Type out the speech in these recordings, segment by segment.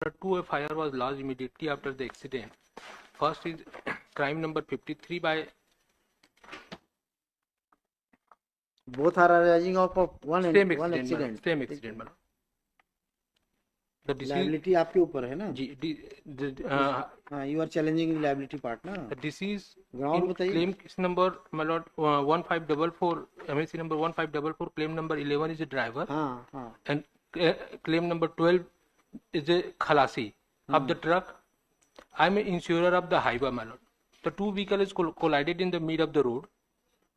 Two FIR was lodged immediately after the accident. First is crime number 53 by both are arising of one accident. Same accident, madam. The liability आपके ऊपर है ना जी, हाँ, you are challenging liability part ना. the disease Ground in बताइए. claim case number, my lord, 1544, MSC number 1544, claim number 11 is a driver. हाँ हाँ. And claim number 12 is a khalasi of the truck. I am an insurer of the highway, my lord. The two vehicles collided in the mid of the road.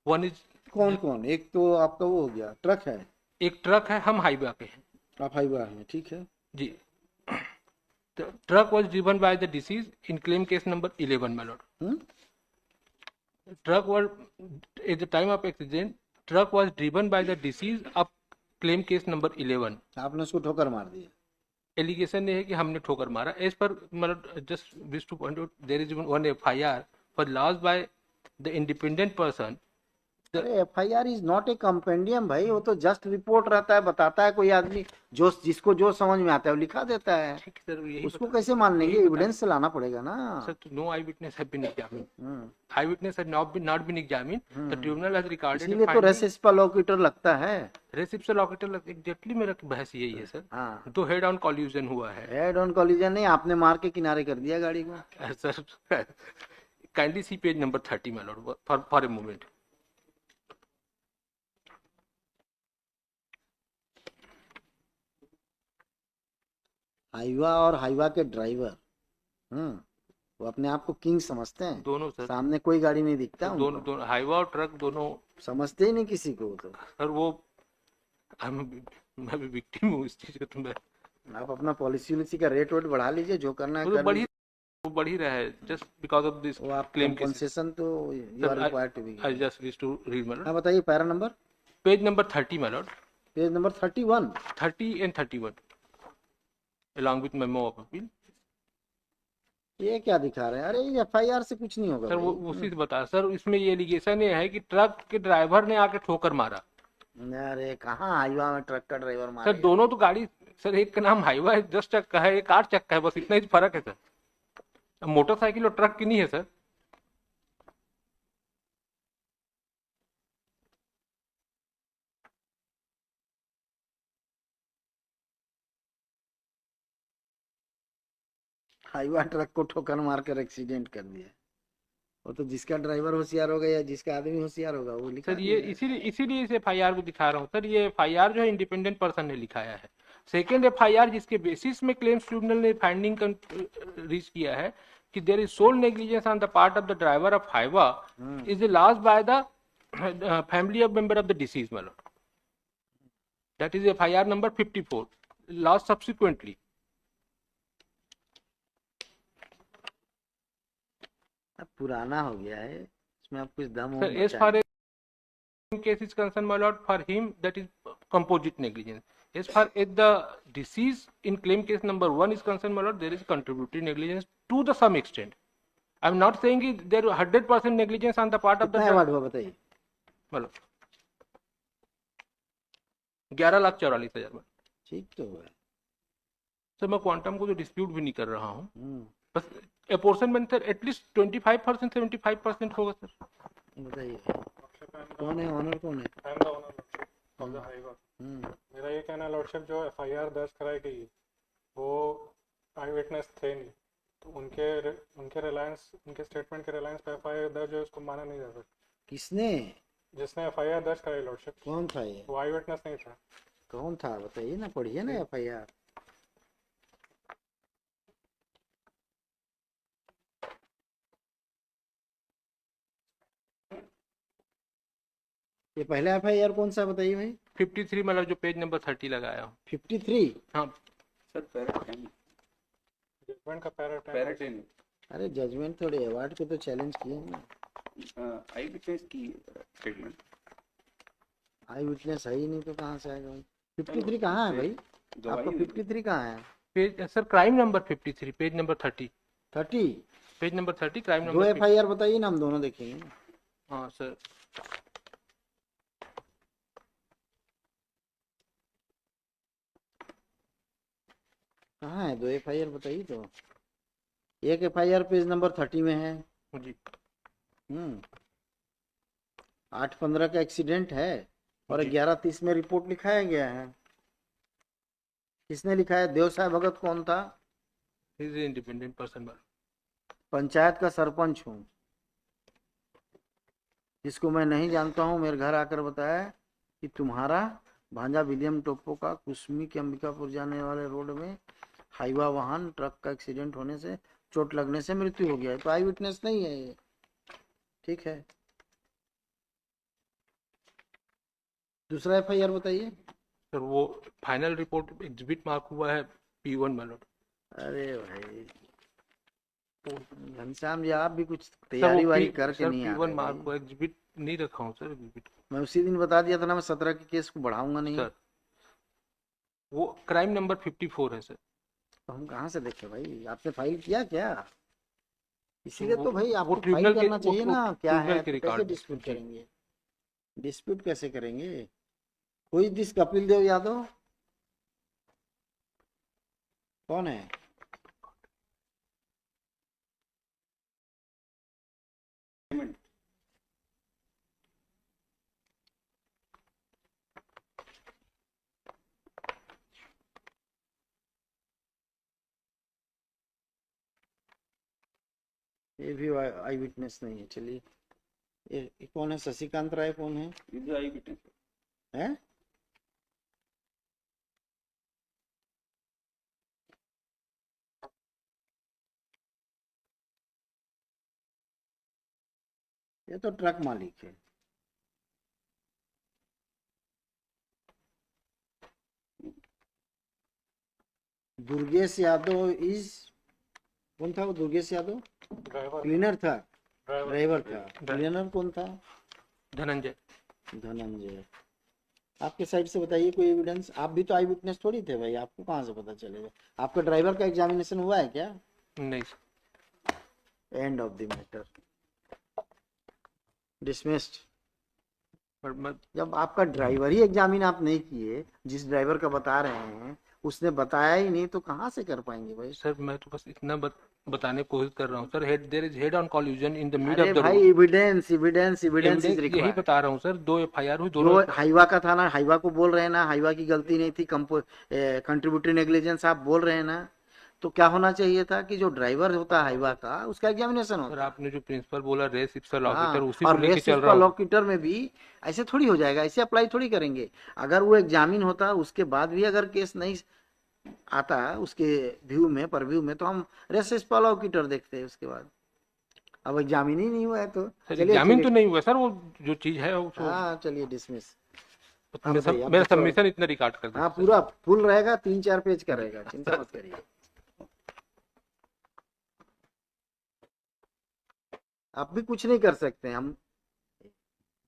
One is कौन कौन? एक तो आपका वो हो गया, ट्रक है. एक ट्रक है, हम हाईवे पे हैं. आप हाईवे हैं, ठीक है जी. The truck was driven by the deceased in claim case number 11, my lord. Truck was at the time of accident. Truck was driven by the deceased of claim case number 11. आपने उसको ठोकर मार दी. Allegation ये है कि हमने ठोकर मारा. एज पर मतलब just wish to point out there is one FIR for loss by the independent person. अरे FIR is not a compendium भाई, वो तो जस्ट रिपोर्ट रहता है, बताता है कोई आदमी जो जिसको जो समझ में आता है वो लिखा देता है. ठीक सर, यही उसको कैसे मान लेंगे? एविडेंस से लाना पड़ेगा ना sir. No eye witness have been examined. Eye witness have not been examined. The tribunal has recorded. इसलिए तो रेसिप्रोकेटर लगता है. रेसिप्रोकेटर एग्जैक्टली मेरा बहस यही है सर. हाँ. तो हेड ऑन कॉल्यूजन हुआ है. हेड ऑन कॉलिजन नहीं, आपने मार के किनारे कर दिया गाड़ी को. Sir kindly C page number 30 my Lord for a moment. Hyva और हाईवा के ड्राइवर वो अपने आप को किंग समझते हैं. दोनों सर. सामने कोई गाड़ी नहीं दिखता. दोनों हाईवा और ट्रक दोनों समझते ही नहीं किसी को. तो सर वो मैं भी विक्टिम हूँ इस चीज का. तो मैं आप अपना पॉलिसी का रेट वेट बढ़ा लीजिए, जो करना है तो बढ़ ही रहा है just because of this claim concession. तो you are required to be. I just wish to read my lord. हां, बताइए para number. Page number 30 my lord. Page number 31. 30 and 31 along with memo of appeal. ये क्या दिखा रहे हैं? अरे ये FIR से कुछ नहीं होगा सर. वो उसी से बता सर. इसमें ये एलिगेशन ये है कि ट्रक के ड्राइवर ने आके ठोकर मारा. अरे कहाँ हाईवा में ट्रक का ड्राइवर मारा? सर दोनों तो गाड़ी सर, एक का नाम हाईवा है 10 चक्का है, एक 8 चक्का है, बस इतना ही फर्क है सर. मोटरसाइकिल और ट्रक की नहीं है सर. हाईवा ट्रक को ठोकर मारकर एक्सीडेंट कर दिया. वो तो जिसका ड्राइवर होशियार होगा या जिसका आदमी होशियार होगा वो लिखा. सर ये इसीलिए इस FIR को दिखा रहा हूँ सर. ये FIR जो है इंडिपेंडेंट पर्सन ने लिखाया है. सेकेंड FIR जिसके बेसिस में क्लेम्स ट्रिब्यूनल ने फाइंडिंग रीच किया है कि there is sole negligence on the part of the driver of Hyva is loss by the family of member of the deceased मतलब. That is FIR number 54 loss subsequently. पुराना हो गया है, इसमें आप कुछ दम हो. Sir as far as case is concerned, my lord, for him that is composite negligence. As far as the deceased in claim case number 1 is concerned, my lord, there is contributory negligence to the some extent. I am not saying there 100% negligence on the part of the. कितना award हुआ बताइए? मतलब 11,44,000. ठीक तो हुआ. Sir मैं quantum को तो डिस्प्यूट भी नहीं कर रहा हूँ. बस अपोर्शनमेंट सर एटलीस्ट 25% 75% होगा सर. बताइए कौन है ऑनर? कौन है? I am the owner of the highway. मेरा ये कहना है लॉर्डशिप, जो FIR दर्ज कराई गई वो आई विटनेस थे नहीं, तो उनके रिलायंस, उनके स्टेटमेंट के रिलायंस पे FIR दर्ज है, उसको माना नहीं जा सकता. किसने? जिसने FIR दर्ज कराई लॉर्डशिप. कौन था ये? वो आई विटनेस नहीं था. कौन था बताइए ना, पढ़िए ना FIR. ये पहला FIR कौन सा बताइए भाई? 53 मतलब जो पेज नंबर 30 लगाया हूँ. 53. हाँ सर पैरा 10. जजमेंट का पैरा 10. अरे जजमेंट थोड़े अवार्ड को तो चैलेंज किए ना. आई विटनेस की स्टेटमेंट. आई विटनेस है ही नहीं तो कहाँ से आएगा भाई? 53 कहाँ है भाई? आपका 53 कहाँ है? Page sir crime number 53 page number 30. 30 page number 30 crime दो नंबर. FIR बताइए ना, हम दोनों देखेंगे. हाँ सर. कहाँ है 2 FIR बताइए तो। एक FIR पेज नंबर 30 में है। जी 8/15 का एक्सीडेंट है और जी 11:30 में रिपोर्ट लिखाया गया है। किसने लिखा है? देवसाय भगत कौन था? Is independent person. पंचायत का सरपंच हूँ, जिसको मैं नहीं जानता हूँ। मेरे घर आकर बताया कि तुम्हारा भांजा विलियम टोप्पो का कुसमी के अंबिकापुर जाने वाले रोड में हाईवा वाहन ट्रक का एक्सीडेंट होने से, चोट लगने से मृत्यु हो गया है। तो आई विटनेस नहीं है ये, ठीक है। दूसरा FIR बताइए। सर वो फाइनल रिपोर्ट एग्जिबिट मार्क हुआ है P1 मैलोड। अरे भाई घनश्याम जी, आप भी कुछ सर तैयारी वो वारी करके सर नहीं आ P1 रहे मार्क भाई। हुआ, एग्जिबिट नहीं रखा हूँ सर एग्जिबिट। मैं उसी दिन बता दिया था ना, मैं 17 के केस को बढ़ाऊंगा नहीं। सर वो क्राइम नंबर 54 है सर। तो हम कहाँ से देखें भाई? आपने फाइल किया क्या? तो इसीलिए तो भाई वो आपको फाइल ट्रिब्यूनल के करना चाहिए ना, क्या ट्रिब्यूनल है के तो कैसे रिकॉर्ड डिस्प्यूट जी। करेंगे? डिस्प्यूट कैसे करेंगे? कोई दिस कपिल देव यादव कौन है? ये भी आई विटनेस नहीं है। चलिए ये कौन है? शशिकांत राय कौन है? This is eyewitness. हैं? ये तो ट्रक मालिक है। दुर्गेश यादव इज, कौन था वो दुर्गेश यादव? ड्राइवर क्लीनर था, ड्राइवर ड्राइवर था। क्लीनर कौन था? धनंजय। धनंजय। आपके साइड से बताइए कोई एविडेंस। आप भी तो आई विटनेस थोड़ी थे भाई, आपको कहाँ से पता चलेगा? आपका ड्राइवर का एग्जामिनेशन हुआ है क्या? नहीं sir. End of the matter, dismissed. पर मैं जब आपका ड्राइवर ही एग्जामिन आप नहीं किए, जिस ड्राइवर का बता रहे हैं उसने बताया ही नहीं, तो कहाँ से कर पाएंगे भाई? सर मैं तो बस इतना बताने की कोशिश कर रहा हूँ sir. Head there is head on collusion in the mid area of the भाई road. Evidence evidence evidence is evidence यही रिक्वायर्ड। बता रहा हूँ सर। 2 FIR हुई जो दोनों। हाईवा का था ना, हाईवा को बोल रहे हैं ना, हाईवा की गलती नहीं थी, कंट्रीब्यूटरी नेग्लिजेंस आप बोल रहे हैं ना। तो क्या होना चाहिए था कि जो ड्राइवर होता है हाईवा का, उसका एग्जामिनेशन सर होता। आपने जो प्रिंसिपल बोला रेस इप्सा लॉकिटर, हाँ, उसी को और लेके रेस चल रहा हूँ। लॉकिटर में भी ऐसे थोड़ी हो जाएगा, ऐसे अप्लाई थोड़ी करेंगे। अगर वो एग्जामिन होता उसके बाद भी अगर केस नहीं आता उसके व्यू में, पर व्यू में, तो हम रेस लॉकिटर देखते हैं उसके बाद। अब एग्जामिन ही नहीं हुआ है तो सर चलिए एग्जामिन तो ठीक नहीं हुआ सर। वो जो चीज है है। उसको हाँ चलिए डिसमिस। हाँ बताइए, आप मेरा बच्चों। सबमिशन इतना रिकॉर्ड कर हाँ दीजिए पूरा फुल रहेगा, 3-4 पेज का रहेगा, चिंता मत करिए। आप भी कुछ नहीं कर सकते हैं हम।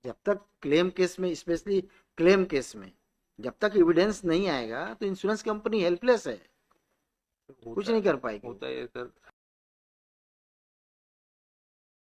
जब तक क्लेम केस में, स्पेशली क्लेम केस में, जब तक एविडेंस नहीं आएगा तो इंश्योरेंस कंपनी हेल्पलेस है, सर। कुछ नहीं कर पाएगी। होता है सर।